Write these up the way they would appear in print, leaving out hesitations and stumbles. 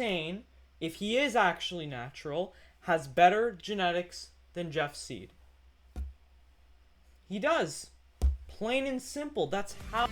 Hussein, if he is actually natural, has better genetics than Jeff's seed. He does. Plain and simple. That's how.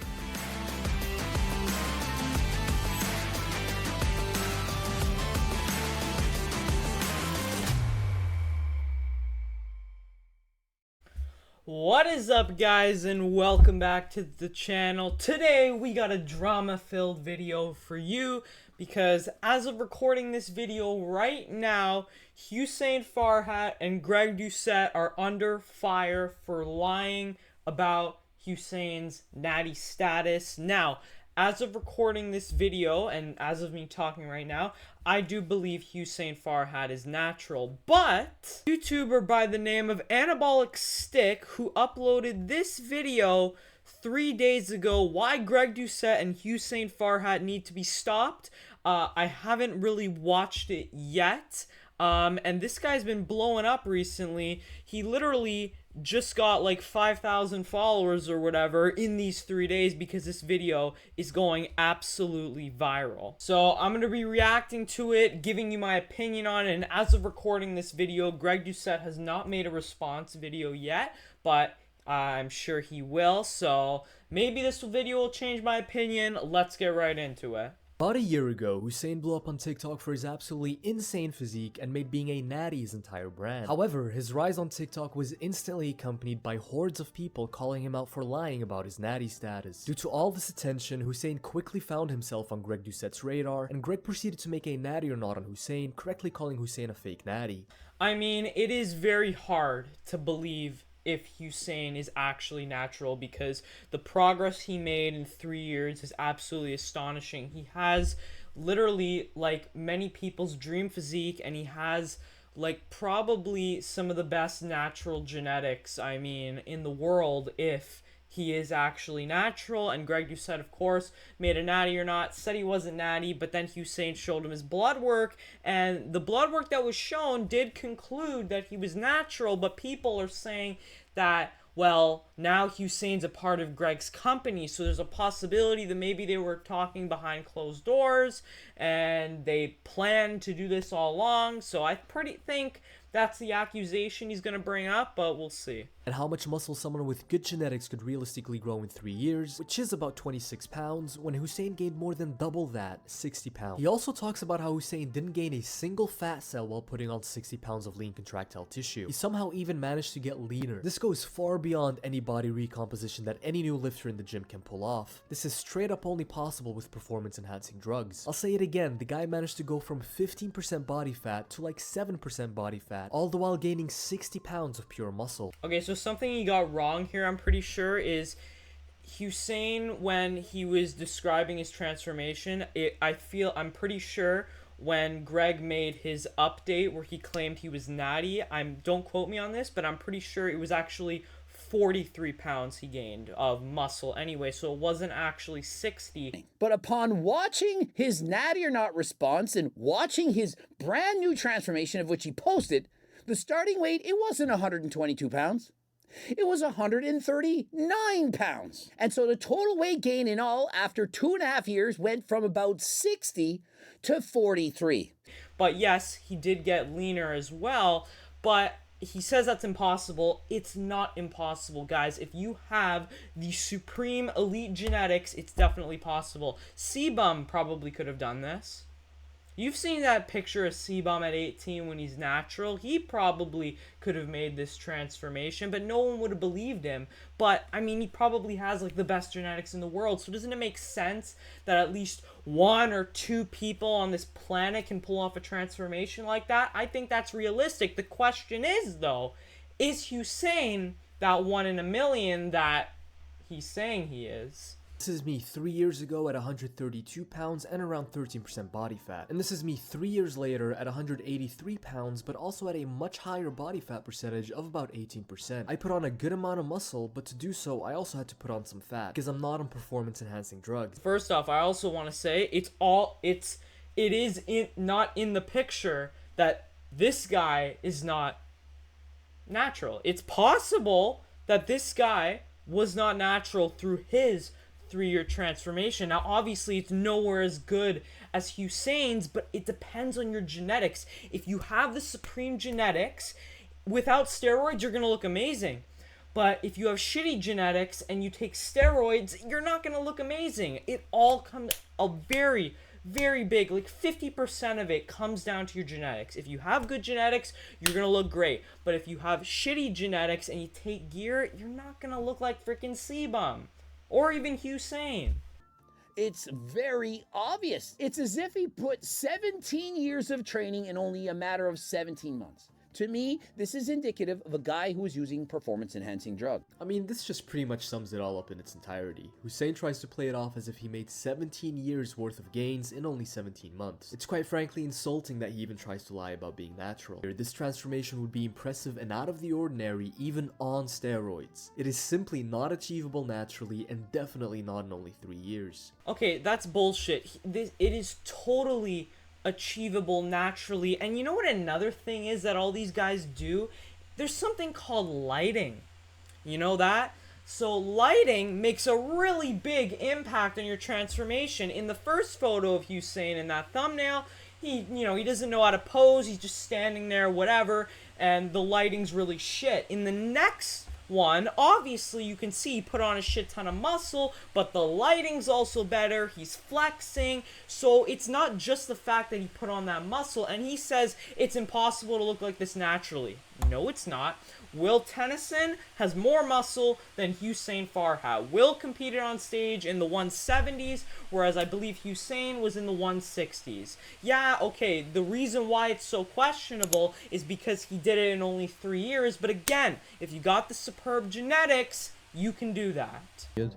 What is up, guys, and welcome back to the channel. Today we got a drama-filled video for you because as of recording this video right now, Hussein-Farhat and Greg Doucette are under fire for lying about Hussein's natty status. Now, as of recording this video, and as of me talking right now, I do believe Hussein-Farhat is natural, but a YouTuber by the name of Anabolic Stick, who uploaded this video 3 days ago, why Greg Doucette and Hussein-Farhat need to be stopped. I haven't really watched it yet, and this guy's been blowing up recently. He literally just got like 5,000 followers or whatever in these 3 days because this video is going absolutely viral. So I'm going to be reacting to it, giving you my opinion on it, and as of recording this video, Greg Doucette has not made a response video yet, but I'm sure he will, so maybe this video will change my opinion. Let's get right into it. About a year ago, Hussein blew up on TikTok for his absolutely insane physique and made being a natty his entire brand. However, his rise on TikTok was instantly accompanied by hordes of people calling him out for lying about his natty status. Due to all this attention, Hussein quickly found himself on Greg Doucette's radar, and Greg proceeded to make a natty or not on Hussein, correctly calling Hussein a fake natty. I mean, it is very hard to believe if Hussein is actually natural because the progress he made in 3 years is absolutely astonishing. He has literally like many people's dream physique, and he has like probably some of the best natural genetics, I mean, in the world if he is actually natural. And Greg Doucette, of course, made a natty or not, said he wasn't natty, but then Hussein showed him his blood work, and the blood work that was shown did conclude that he was natural, but people are saying that, well, now Hussein's a part of Greg's company, so there's a possibility that maybe they were talking behind closed doors and they planned to do this all along. So I think that's the accusation he's going to bring up, but we'll see. And how much muscle someone with good genetics could realistically grow in 3 years, which is about 26 pounds, when Hussein gained more than double that, 60 pounds. He also talks about how Hussein didn't gain a single fat cell while putting on 60 pounds of lean contractile tissue. He somehow even managed to get leaner. This goes far beyond any body recomposition that any new lifter in the gym can pull off. This is straight up only possible with performance enhancing drugs. I'll say it again, the guy managed to go from 15% body fat to like 7% body fat, all the while gaining 60 pounds of pure muscle. Okay, so something he got wrong here, I'm pretty sure, is Hussein, when he was describing his transformation, I'm pretty sure when Greg made his update where he claimed he was natty, don't quote me on this, but I'm pretty sure it was actually 43 pounds he gained of muscle anyway, so it wasn't actually 60. But upon watching his natty or not response and watching his brand new transformation of which he posted, the starting weight, it wasn't 122 pounds. It was 139 pounds. And so the total weight gain in all after 2.5 years went from about 60 to 43. But yes, he did get leaner as well, but he says that's impossible. It's not impossible, guys. If you have the supreme elite genetics, it's definitely possible. Sebum probably could have done this. You've seen that picture of Sebum at 18 when he's natural. He probably could have made this transformation, but no one would have believed him. But, I mean, he probably has, like, the best genetics in the world. So doesn't it make sense that at least 1 or 2 people on this planet can pull off a transformation like that? I think that's realistic. The question is, though, is Hussein that 1 in a million that he's saying he is? This is me 3 years ago at 132 pounds and around 13% body fat. And this is me 3 years later at 183 pounds, but also at a much higher body fat percentage of about 18%. I put on a good amount of muscle, but to do so, I also had to put on some fat because I'm not on performance enhancing drugs. First off, I also want to say it is not in the picture that this guy is not natural. It's possible that this guy was not natural through his 3-year transformation. Now, obviously, it's nowhere as good as Hussein's, but it depends on your genetics. If you have the supreme genetics, without steroids, you're going to look amazing. But if you have shitty genetics and you take steroids, you're not going to look amazing. It all comes a very, very big, like 50% of it comes down to your genetics. If you have good genetics, you're going to look great. But if you have shitty genetics and you take gear, you're not going to look like freaking C-Bum or even Hussein. It's very obvious. It's as if he put 17 years of training in only a matter of 17 months. To me, this is indicative of a guy who is using performance-enhancing drug. I mean, this just pretty much sums it all up in its entirety. Hussein tries to play it off as if he made 17 years worth of gains in only 17 months. It's quite frankly insulting that he even tries to lie about being natural. This transformation would be impressive and out of the ordinary even on steroids. It is simply not achievable naturally and definitely not in only 3 years. Okay, that's bullshit. It is totally achievable naturally. And you know what another thing is that all these guys do? There's something called lighting. You know that? So lighting makes a really big impact on your transformation. In the first photo of Hussein in that thumbnail, he doesn't know how to pose, he's just standing there, whatever, and the lighting's really shit. In the next one, obviously you can see he put on a shit ton of muscle, but the lighting's also better, he's flexing, so it's not just the fact that he put on that muscle, and he says it's impossible to look like this naturally. No, it's not. Will Tennyson has more muscle than Hussein-Farhat. Will competed on stage in the 170s, whereas I believe Hussein was in the 160s. Yeah, okay, the reason why it's so questionable is because he did it in only 3 years, but again, if you got the superb genetics, you can do that.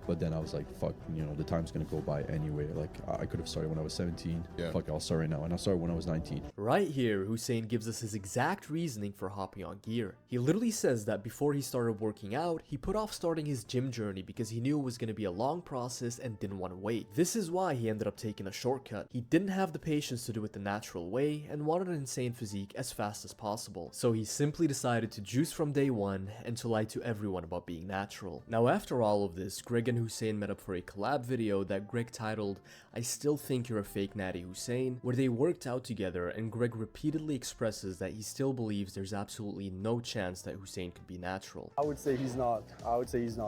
But then I was like, fuck, the time's gonna go by anyway. Like, I could have started when I was 17. Yeah. Fuck, I'll start right now. And I started when I was 19. Right here, Hussein gives us his exact reasoning for hopping on gear. He literally says that before he started working out, he put off starting his gym journey because he knew it was going to be a long process and didn't want to wait. This is why he ended up taking a shortcut. He didn't have the patience to do it the natural way and wanted an insane physique as fast as possible. So he simply decided to juice from day one and to lie to everyone about being natural. Now after all of this, Greg and Hussein met up for a collab video that Greg titled, "I Still Think You're a Fake Natty Hussein," where they worked out together and Greg repeatedly expresses that he still believes there's absolutely no chance that Hussein could be natural. I would say he's not.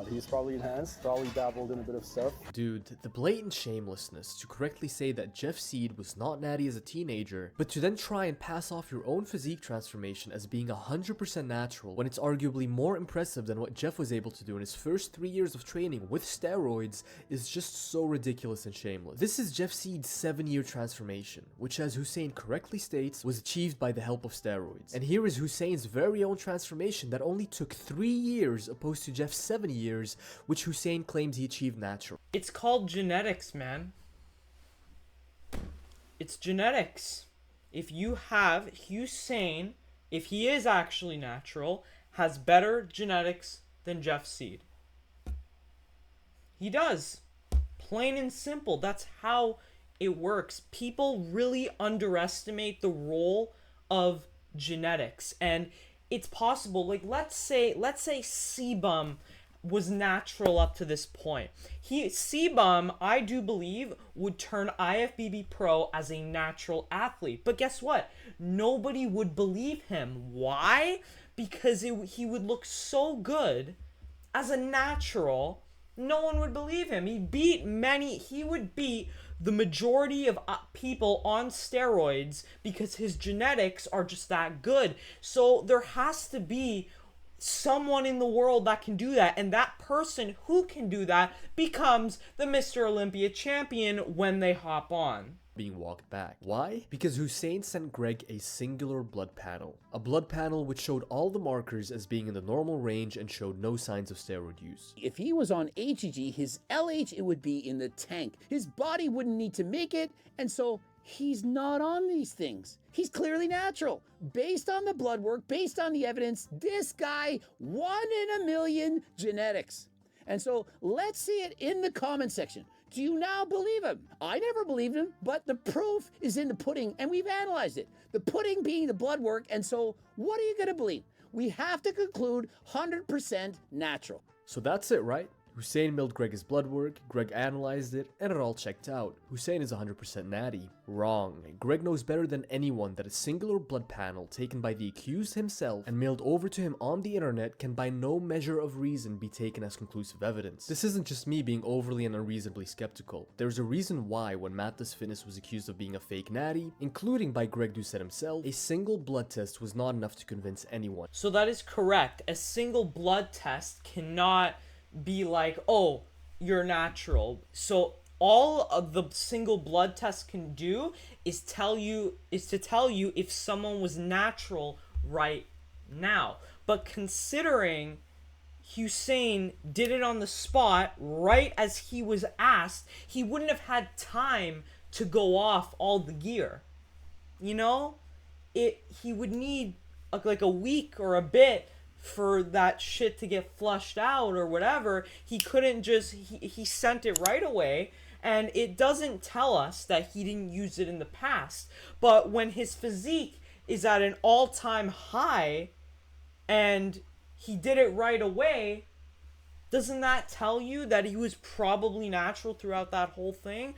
He's probably enhanced, probably dabbled in a bit of stuff. Dude, the blatant shamelessness to correctly say that Jeff Seed was not natty as a teenager, but to then try and pass off your own physique transformation as being 100% natural when it's arguably more impressive than what Jeff was able to do in his first 3 years of training with steroids is just so ridiculous and shameless. This is Jeff Seed's 7-year transformation, which as Hussein correctly states, was achieved by the help of steroids. And here is Hussein's very own transformation that only took 3 years opposed to Jeff's 7 years, which Hussein claims he achieved naturally. It's called genetics, man. It's genetics. If you have Hussein, if he is actually natural, has better genetics than Jeff Seed. He does. Plain and simple. That's how it works. People really underestimate the role of genetics, and it's possible. Like let's say C-Bum was natural up to this point. C-Bum, I do believe, would turn IFBB pro as a natural athlete. But guess what? Nobody would believe him. Why? Because he would look so good as a natural. No one would believe him. He would beat the majority of people on steroids because his genetics are just that good. So there has to be someone in the world that can do that, and that person who can do that becomes the Mr. Olympia champion when they hop on. Being walked back. Why? Because Hussein sent Greg a singular blood panel. A blood panel which showed all the markers as being in the normal range and showed no signs of steroid use. If he was on HEG, his LH, it would be in the tank. His body wouldn't need to make it, and so he's not on these things. He's clearly natural. Based on the blood work, based on the evidence, this guy, 1 in a million genetics. And so let's see it in the comment section. Do you now believe him? I never believed him, but the proof is in the pudding, and we've analyzed it. The pudding being the blood work, and so what are you going to believe? We have to conclude 100% natural. So that's it, right? Hussein mailed Greg his blood work, Greg analyzed it, and it all checked out. Hussein is 100% natty. Wrong. Greg knows better than anyone that a singular blood panel taken by the accused himself and mailed over to him on the internet can by no measure of reason be taken as conclusive evidence. This isn't just me being overly and unreasonably skeptical. There's a reason why when Matt Does Fitness was accused of being a fake natty, including by Greg Doucette himself, a single blood test was not enough to convince anyone. So that is correct. A single blood test cannot be like, oh, you're natural. So all of the single blood test can do is to tell you if someone was natural right now. But considering Hussein did it on the spot right as he was asked, he wouldn't have had time to go off all the gear. You know? He would need like a week or a bit for that shit to get flushed out or whatever. He couldn't just he sent it right away, and it doesn't tell us that he didn't use it in the past. But when his physique is at an all-time high and he did it right away, doesn't that tell you that he was probably natural throughout that whole thing?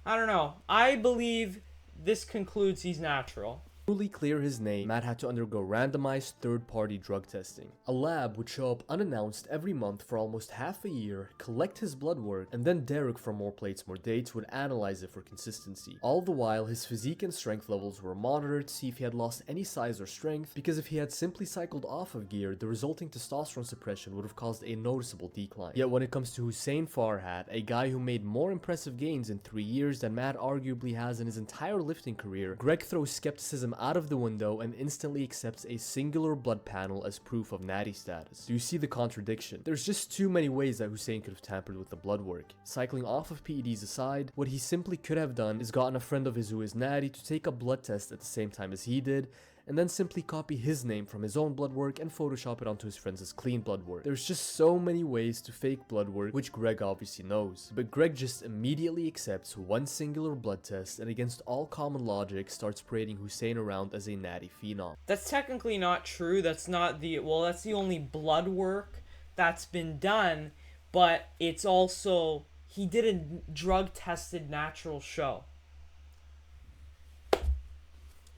I don't know. I believe this concludes he's natural. To truly clear his name, Matt had to undergo randomized third-party drug testing. A lab would show up unannounced every month for almost half a year, collect his blood work, and then Derek from More Plates More Dates would analyze it for consistency. All the while, his physique and strength levels were monitored to see if he had lost any size or strength, because if he had simply cycled off of gear, the resulting testosterone suppression would have caused a noticeable decline. Yet when it comes to Hussein-Farhat, a guy who made more impressive gains in 3 years than Matt arguably has in his entire lifting career, Greg throws skepticism out of the window and instantly accepts a singular blood panel as proof of natty status. Do you see the contradiction? There's just too many ways that Hussein could have tampered with the blood work. Cycling off of PEDs aside, what he simply could have done is gotten a friend of his who is natty to take a blood test at the same time as he did, and then simply copy his name from his own blood work and Photoshop it onto his friends' clean blood work. There's just so many ways to fake blood work, which Greg obviously knows. But Greg just immediately accepts one singular blood test and against all common logic starts parading Hussein around as a natty phenom. That's technically not true. That's the only blood work that's been done, but it's also, he did a drug-tested natural show.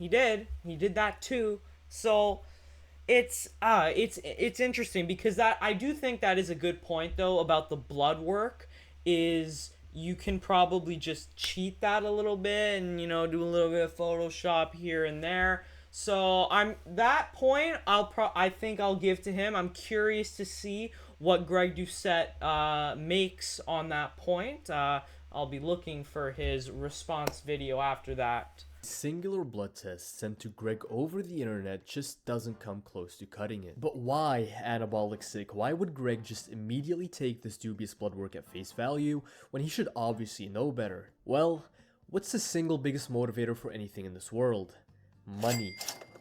He did that too. So it's interesting because that, I do think that is a good point though about the blood work, is you can probably just cheat that a little bit and, you know, do a little bit of Photoshop here and there. So I think I'll give to him. I'm curious to see what Greg Doucette makes on that point. I'll be looking for his response video after that. Singular blood test sent to Greg over the internet just doesn't come close to cutting it. But why, anabolic sick? Why would Greg just immediately take this dubious blood work at face value when he should obviously know better? Well, what's the single biggest motivator for anything in this world? Money.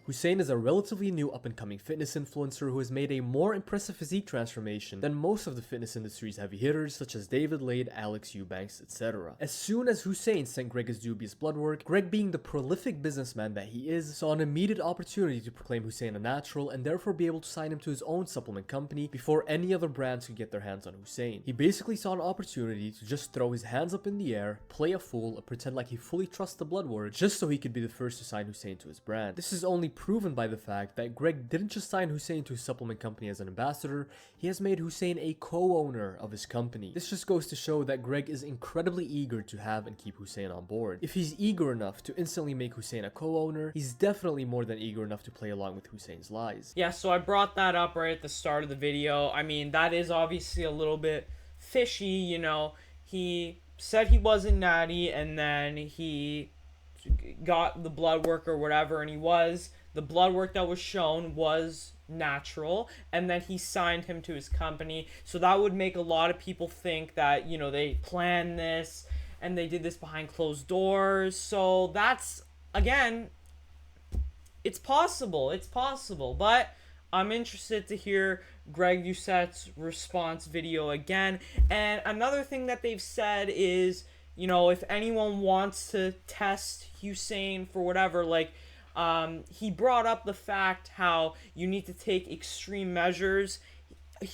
Hussein is a relatively new up-and-coming fitness influencer who has made a more impressive physique transformation than most of the fitness industry's heavy hitters such as David Lade, Alex Eubanks, etc. As soon as Hussein sent Greg his dubious blood work, Greg, being the prolific businessman that he is, saw an immediate opportunity to proclaim Hussein a natural and therefore be able to sign him to his own supplement company before any other brands could get their hands on Hussein. He basically saw an opportunity to just throw his hands up in the air, play a fool, and pretend like he fully trusts the blood work just so he could be the first to sign Hussein to his brand. This is only proven by the fact that Greg didn't just sign Hussein to his supplement company as an ambassador, he has made Hussein a co-owner of his company. This just goes to show that Greg is incredibly eager to have and keep Hussein on board. If he's eager enough to instantly make Hussein a co-owner, he's definitely more than eager enough to play along with Hussein's lies. Yeah, so I brought that up right at the start of the video. I mean, that is obviously a little bit fishy, you know. He said he wasn't natty, and then he got the blood work or whatever, and the blood work that was shown was natural, and then he signed him to his company. So that would make a lot of people think that, you know, they planned this and they did this behind closed doors. So that's, again, it's possible, but I'm interested to hear Greg Doucette's response video again. And another thing that they've said is, you know, if anyone wants to test Hussein for whatever, like, he brought up the fact how you need to take extreme measures.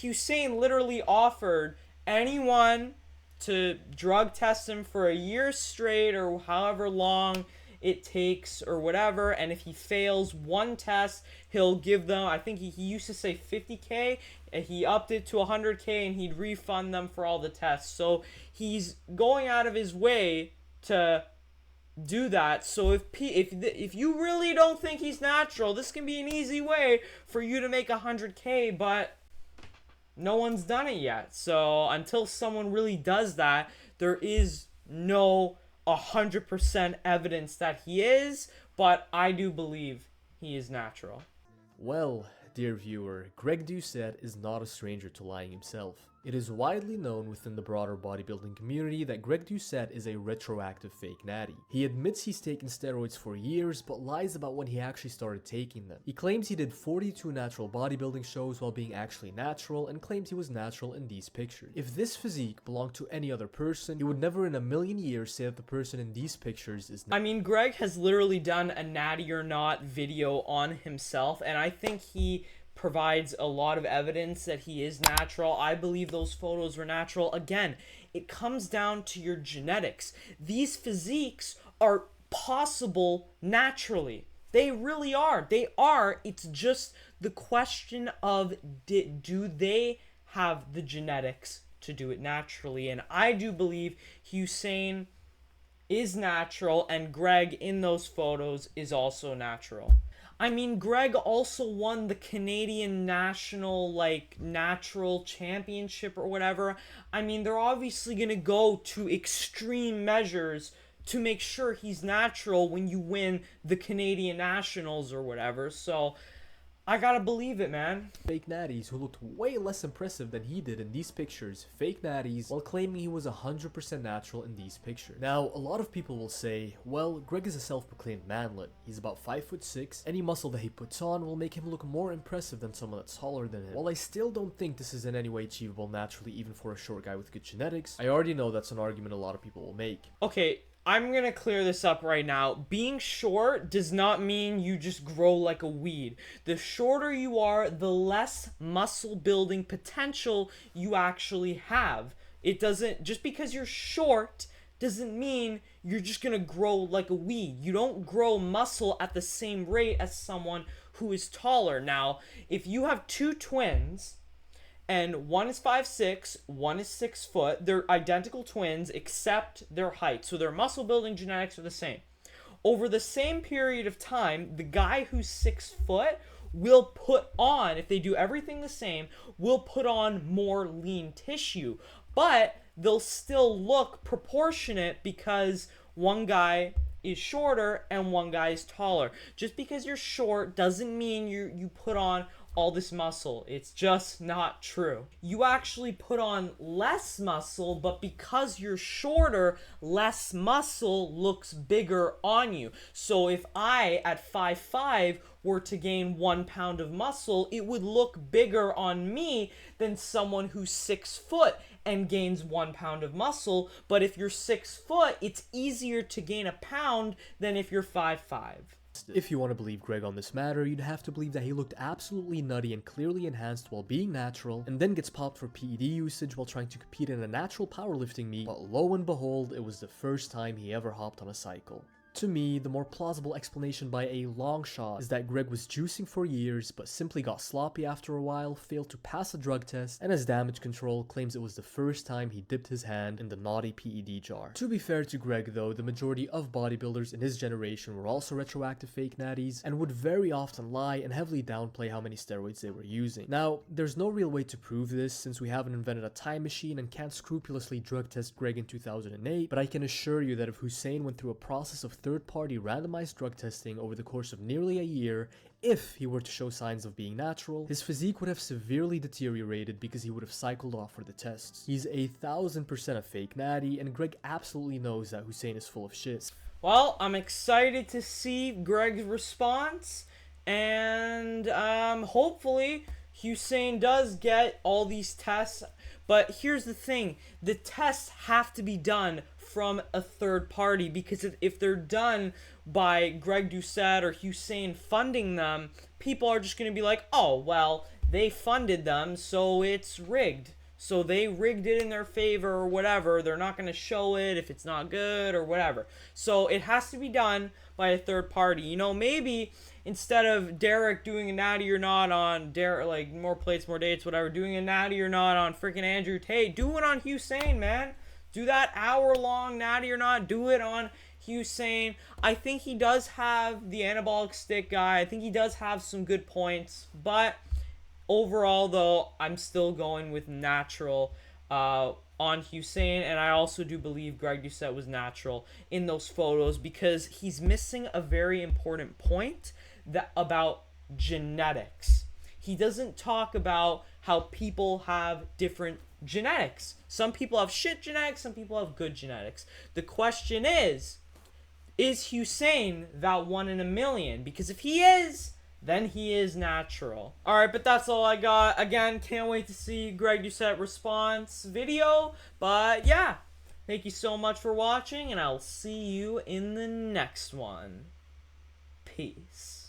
Hussein literally offered anyone to drug test him for a year straight or however long it takes or whatever, and if he fails one test, he'll give them, I think he used to say 50K, and he upped it to 100K, and he'd refund them for all the tests. So he's going out of his way to do that. So if you really don't think he's natural, this can be an easy way for you to make 100K, but no one's done it yet. So until someone really does that, there is no 100% evidence that he is, but I do believe he is natural. Well, dear viewer, Greg Doucette is not a stranger to lying himself. It is widely known within the broader bodybuilding community that Greg Doucette is a retroactive fake natty. He admits he's taken steroids for years, but lies about when he actually started taking them. He claims he did 42 natural bodybuilding shows while being actually natural, and claims he was natural in these pictures. If this physique belonged to any other person, he would never in a million years say that the person in these pictures is natural. I mean, Greg has literally done a natty or not video on himself, and I think he provides a lot of evidence that he is natural. I believe those photos were natural. Again, it comes down to your genetics. These physiques are possible naturally. They really are. They are. It's just the question of do they have the genetics to do it naturally? And I do believe Hussein is natural, and Greg in those photos is also natural. I mean, Greg also won the Canadian national, natural championship or whatever. I mean, they're obviously going to go to extreme measures to make sure he's natural when you win the Canadian nationals or whatever. So I gotta believe it, man. Fake natties who looked way less impressive than he did in these pictures, fake natties, while claiming he was 100% natural in these pictures. Now, a lot of people will say, well, Greg is a self-proclaimed manlet. He's about 5'6". Any muscle that he puts on will make him look more impressive than someone that's taller than him. While I still don't think this is in any way achievable naturally, even for a short guy with good genetics, I already know that's an argument a lot of people will make. Okay, I'm gonna clear this up right now. Being short does not mean you just grow like a weed. The shorter you are, the less muscle building potential you actually have. It doesn't, just because you're short doesn't mean you're just gonna grow like a weed. You don't grow muscle at the same rate as someone who is taller. Now, if you have two twins, and one is 5'6", one is 6 foot. They're identical twins except their height. So their muscle building genetics are the same. Over the same period of time, the guy who's 6 foot will put on, if they do everything the same, will put on more lean tissue. But they'll still look proportionate because one guy is shorter and one guy is taller. Just because you're short doesn't mean you put on all this muscle. It's just not true. You actually put on less muscle, but because you're shorter, less muscle looks bigger on you. So if I, at 5'5", were to gain 1 pound of muscle, it would look bigger on me than someone who's 6 foot and gains 1 pound of muscle. But if you're 6 foot, it's easier to gain a pound than if you're 5'5". If you want to believe Greg on this matter, you'd have to believe that he looked absolutely nutty and clearly enhanced while being natural, and then gets popped for PED usage while trying to compete in a natural powerlifting meet, but lo and behold, it was the first time he ever hopped on a cycle. To me, the more plausible explanation by a long shot is that Greg was juicing for years, but simply got sloppy after a while, failed to pass a drug test, and as damage control claims it was the first time he dipped his hand in the naughty PED jar. To be fair to Greg though, the majority of bodybuilders in his generation were also retroactive fake natties, and would very often lie and heavily downplay how many steroids they were using. Now, there's no real way to prove this since we haven't invented a time machine and can't scrupulously drug test Greg in 2008, but I can assure you that if Hussein went through a process of third-party randomized drug testing over the course of nearly a year, if he were to show signs of being natural, his physique would have severely deteriorated because he would have cycled off for the tests. He's 1000% a fake natty, and Greg absolutely knows that Hussein is full of shit. Well, I'm excited to see Greg's response, and hopefully Hussein does get all these tests. But here's the thing, the tests have to be done from a third party, because if they're done by Greg Doucette or Hussein funding them, people are just going to be like, oh, well, they funded them, so it's rigged. So they rigged it in their favor or whatever. They're not going to show it if it's not good or whatever. So it has to be done by a third party. You know, maybe instead of Derek doing a natty or not on Derek, like more plates, more dates, whatever, doing a natty or not on freaking Andrew Tate, do it on Hussein, man. Do that hour-long natty or not. Do it on Hussein. I think he does have the anabolic stick guy. I think he does have some good points. But overall, though, I'm still going with natural on Hussein. And I also do believe Greg Doucette was natural in those photos because he's missing a very important point about genetics. He doesn't talk about how people have different genetics. Some people have shit genetics, some people have good genetics. The question is Hussein that 1 in a million? Because if he is, then he is natural. Alright, but that's all I got. Again, can't wait to see Greg Doucette response video. But yeah, thank you so much for watching, and I'll see you in the next one. Peace.